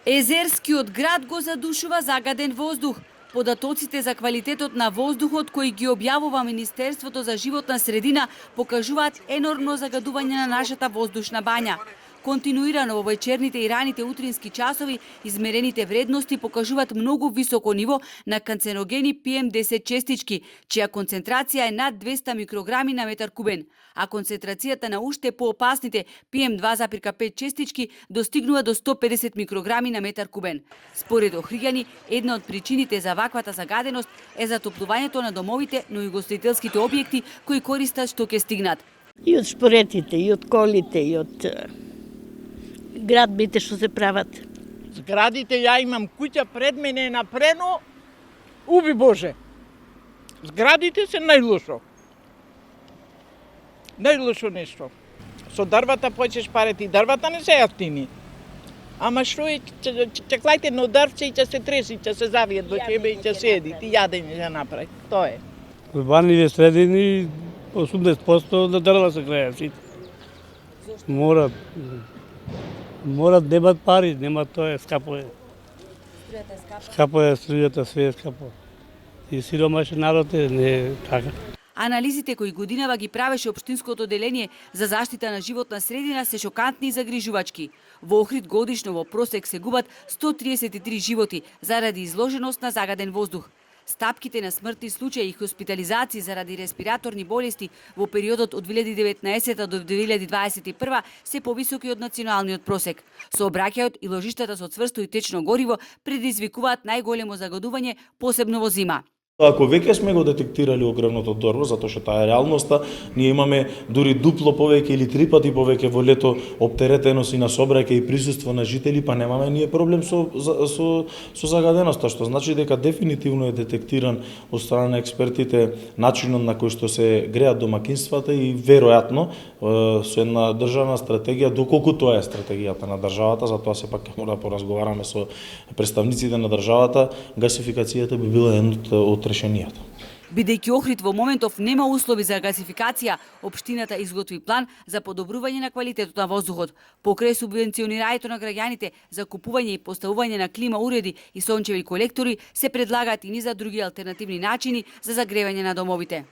Езерскиот град го задушува загаден воздух. Податоците за квалитетот на воздухот кои ги објавува Министерството за животна средина покажуваат енормно загадување на нашата воздушна бања. Континуирано во вечерните и раните утрински часови измерените вредности покажуваат многу високо ниво на канцерогени PM10 честички, чија концентрација е над 200 микрограми на метар кубен, а концентрацијата на уште поопасните PM2,5 честички достигнува до 150 микрограми на метар кубен. Според охриѓани, една од причините за ваквата загаденост е затоплувањето на домовите, но и гостителските објекти кои користат што ќе стигнат. И од шпоретите, и од колите, и од градбите што се прават. Зградите, ја имам куќа пред мене е напрено, уби Боже. Зградите се најлошо. Најлошо нешто. Со дрвата појчеш парети, дрвата не се јафтини. Ама што е, чеклајте на дрвче и ќе се треси, ќе се завијат во тебе и ќе седи, ти јадење ќе направи. Тоа е. Урбаниве средини 80% на дрва се грејат сите. Морат немат пари, немат тоа е скапо е. Скапо е струјата, све е скапо. И сиромашен народ е, не е така. Анализите кои годинава ги правеше Општинското одделение за заштита на животна средина се шокантни и загрижувачки. Во Охрид годишно во просек се губат 133 животи заради изложеност на загаден воздух. Стапките на смртни случаи и хоспитализации заради респираторни болести во периодот од 2019 до 2021 се повисоки од националниот просек. Сообраќајот и ложиштата со цврсто и течно гориво предизвикуваат најголемо загадување, посебно во зима. Ако веќе сме го детектирали огромното дрво, затоа што таа е реалноста, ние имаме дури дупло повеќе или 3 пати повеќе во лето оптеретеност и на сообраќај и присуство на жители, па немаме ние проблем со загаденоста, што значи дека дефинитивно е детектиран од страна на експертите начинот на кој што се греат домакинствата и веројатно со една државна стратегија, доколку тоа е стратегијата на државата, затоа сепак ќе мора да поразговараме со представниците на државата, гасификацијата би била едно од решенијата. Бидејќи Охрид во моментов нема услови за гасификација, општината изготви план за подобрување на квалитетот на воздухот. Покрај субвенционирањето на граѓаните за купување и поставување на клима уреди и сончеви колектори, се предлагаат и низа други алтернативни начини за загревање на домовите.